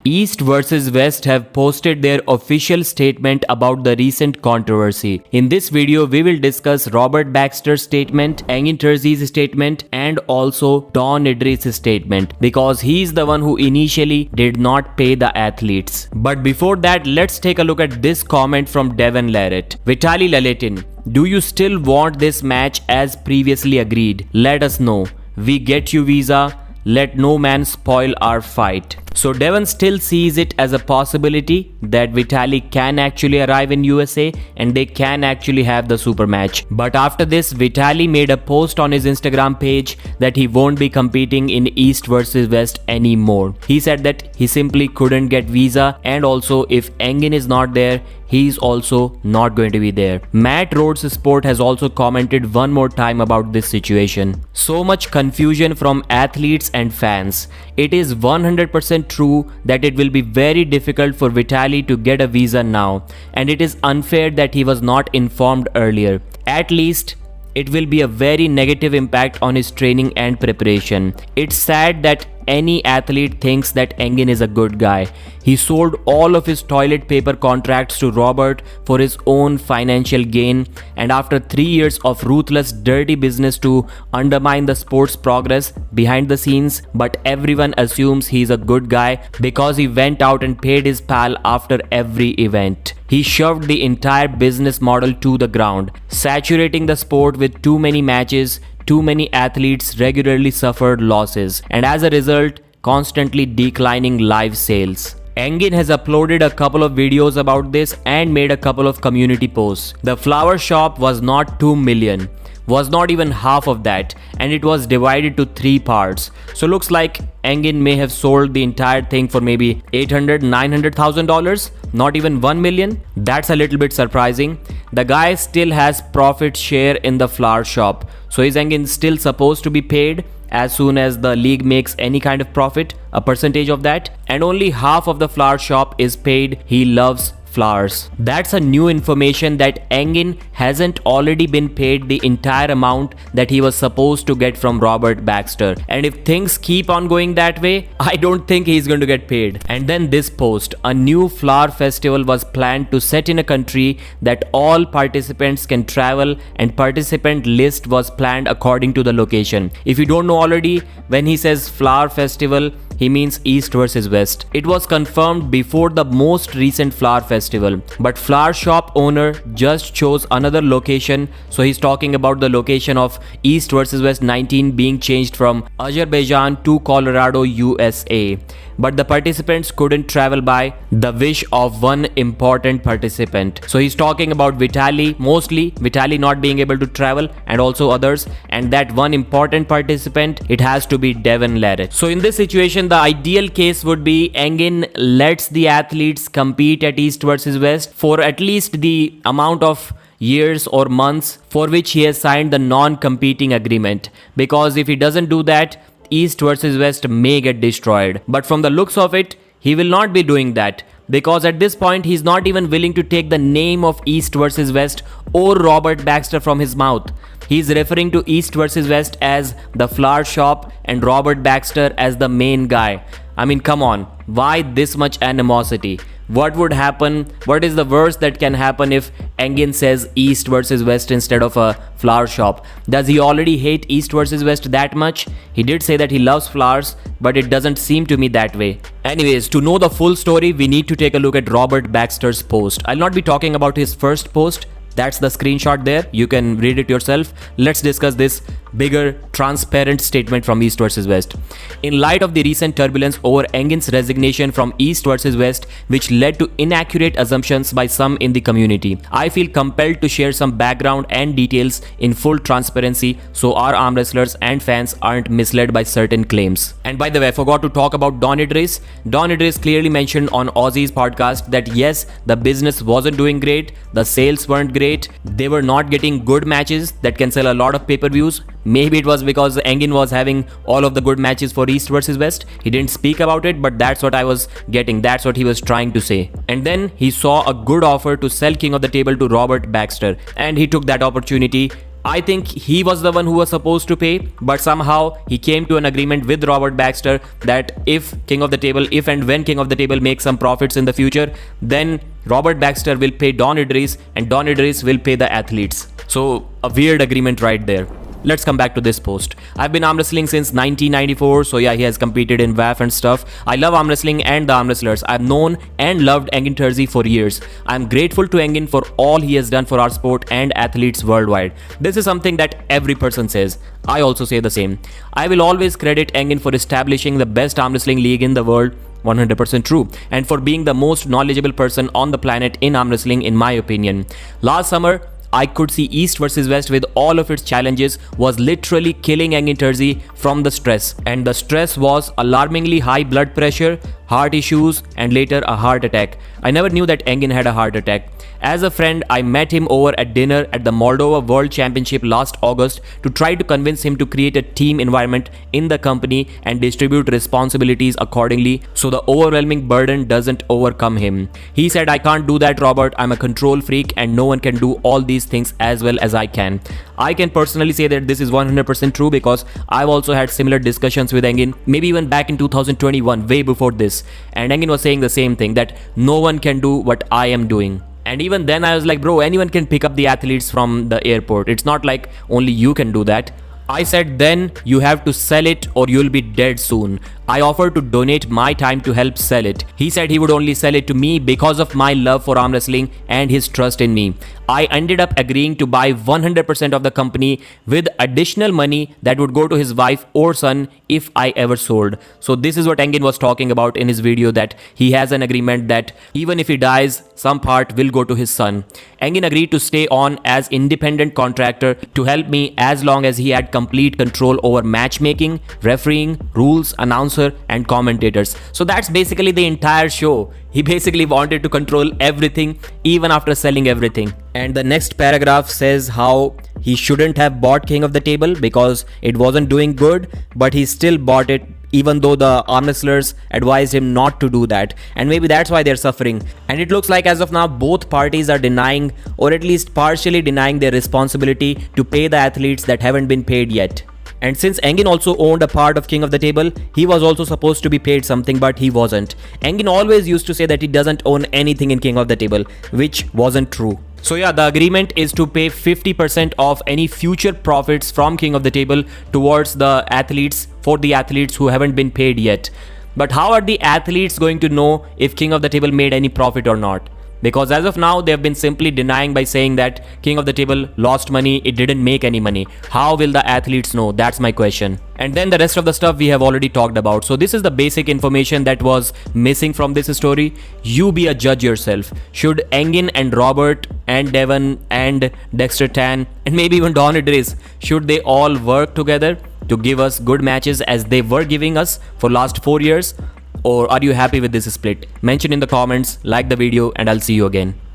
East versus West have posted their official statement about the recent controversy. In this video, we will discuss Robert Baxter's statement, Engin Terzi's statement, and also Don Idris' statement, because he is the one who initially did not pay the athletes. But before that, let's take a look at this comment from Devon Larrett. Vitaly Laletin, do you still want this match as previously agreed? Let us know. We get you visa. Let no man spoil our fight. So Devon still sees it as a possibility that Vitaly can actually arrive in USA and they can actually have the super match. But after this, Vitaly made a post on his Instagram page that he won't be competing in East versus West anymore. He said that he simply couldn't get visa, and also if Engin is not there, he's also not going to be there. Matt Rhodes Sport has also commented one more time about this situation. So much confusion from athletes and fans. It is 100% true that it will be very difficult for Vitaly to get a visa now, and it is unfair that he was not informed earlier. At least it will be a very negative impact on his training and preparation. It's sad that any athlete thinks that Engin is a good guy. He sold all of his toilet paper contracts to Robert for his own financial gain, and after 3 years of ruthless dirty business to undermine the sport's progress behind the scenes, but everyone assumes he's a good guy because he went out and paid his pal after every event. He shoved the entire business model to the ground, saturating the sport with too many matches. Too many athletes regularly suffered losses, and as a result, constantly declining live sales. Engin has uploaded a couple of videos about this and made a couple of community posts. The flower shop was not 2 million, was not even half of that, and it was divided to 3 parts. So looks like Engin may have sold the entire thing for maybe $800,000-$900,000, not even 1 million. That's a little bit surprising. The guy still has profit share in the flower shop. So is Engin still supposed to be paid as soon as the league makes any kind of profit, a percentage of that? And only half of the flower shop is paid. He loves flowers. That's a new information that Engin hasn't already been paid the entire amount that he was supposed to get from Robert Baxter. And if things keep on going that way, I don't think he's going to get paid. And then this post, a new flower festival was planned to set in a country that all participants can travel, and participant list was planned according to the location. If you don't know already, when he says flower festival, he means East versus West. It was confirmed before the most recent flower festival, but flower shop owner just chose another location, so he's talking about the location of East versus West 19 being changed from Azerbaijan to Colorado, USA. But the participants couldn't travel by the wish of one important participant. So he's talking about Vitaly, mostly Vitaly not being able to travel, and also others, and that one important participant, it has to be Devon Larrett. So in this situation, the ideal case would be Engin lets the athletes compete at East versus West for at least the amount of years or months for which he has signed the non-competing agreement, because if he doesn't do that, East versus West may get destroyed. But from the looks of it, he will not be doing that, because at this point he's not even willing to take the name of East versus West or Robert Baxter from his mouth. He's referring to East versus West as the flower shop and Robert Baxter as the main guy. I mean, come on, why this much animosity? What would happen? What is the worst that can happen if Engin says East versus West instead of a flower shop? Does he already hate East versus West that much? He did say that he loves flowers, but it doesn't seem to me that way. Anyways, to know the full story, we need to take a look at Robert Baxter's post. I'll not be talking about his first post. That's the screenshot there. You can read it yourself. Let's discuss this bigger, transparent statement from East versus West. In light of the recent turbulence over Engin's resignation from East versus West, which led to inaccurate assumptions by some in the community, I feel compelled to share some background and details in full transparency so our arm wrestlers and fans aren't misled by certain claims. And by the way, I forgot to talk about Don Idris. Don Idris clearly mentioned on Aussie's podcast that yes, the business wasn't doing great, the sales weren't great, they were not getting good matches that can sell a lot of pay-per-views. Maybe it was because Engin was having all of the good matches for East versus West. He didn't speak about it, but that's what I was getting. That's what he was trying to say. And then he saw a good offer to sell King of the Table to Robert Baxter, and he took that opportunity I think he was the one who was supposed to pay, but somehow he came to an agreement with Robert Baxter that if and when King of the Table makes some profits in the future, then Robert Baxter will pay Don Idris and Don Idris will pay the athletes. So a weird agreement right there. Let's come back to this post. I've been arm wrestling since 1994, so yeah, he has competed in WAF and stuff. I love arm wrestling and the arm wrestlers. I've known and loved Engin Terzi for years. I'm grateful to Engin for all he has done for our sport and athletes worldwide. This is something that every person says. I also say the same. I will always credit Engin for establishing the best arm wrestling league in the world. 100% true, and for being the most knowledgeable person on the planet in arm wrestling in my opinion. Last summer, I could see East versus West with all of its challenges was literally killing Engin Terzi from the stress. And the stress was alarmingly high blood pressure, heart issues, and later a heart attack. I never knew that Engin had a heart attack. As a friend, I met him over at dinner at the Moldova World Championship last August to try to convince him to create a team environment in the company and distribute responsibilities accordingly so the overwhelming burden doesn't overcome him. He said, "I can't do that, Robert. I'm a control freak and no one can do all these things as well as I can." I can personally say that this is 100% true because I've also had similar discussions with Engin, maybe even back in 2021, way before this. And Engin was saying the same thing, that no one can do what I am doing. And even then I was like, bro, anyone can pick up the athletes from the airport. It's not like only you can do that. I said, then you have to sell it or you'll be dead soon. I offered to donate my time to help sell it. He said he would only sell it to me because of my love for arm wrestling and his trust in me. I ended up agreeing to buy 100% of the company with additional money that would go to his wife or son if I ever sold. So this is what Engin was talking about in his video, that he has an agreement that even if he dies, some part will go to his son. Engin agreed to stay on as independent contractor to help me as long as he had complete control over matchmaking, refereeing, rules, announcer, and commentators. So that's basically the entire show. He basically wanted to control everything even after selling everything. And the next paragraph says how he shouldn't have bought King of the Table because it wasn't doing good, but he still bought it even though the arm wrestlers advised him not to do that, and maybe that's why they're suffering. And it looks like as of now both parties are denying, or at least partially denying, their responsibility to pay the athletes that haven't been paid yet. And since Engin also owned a part of King of the Table, he was also supposed to be paid something, but he wasn't. Engin always used to say that he doesn't own anything in King of the Table, which wasn't true. So yeah, the agreement is to pay 50% of any future profits from King of the Table towards the athletes, for the athletes who haven't been paid yet. But how are the athletes going to know if King of the Table made any profit or not? Because as of now, they have been simply denying by saying that King of the Table lost money, it didn't make any money. How will the athletes know? That's my question. And then the rest of the stuff we have already talked about. So this is the basic information that was missing from this story. You be a judge yourself. Should Engin and Robert and Devon and Dexter Tan and maybe even Don Idris, should they all work together to give us good matches as they were giving us for last 4 years? Or are you happy with this split? Mention in the comments, like the video, and I'll see you again.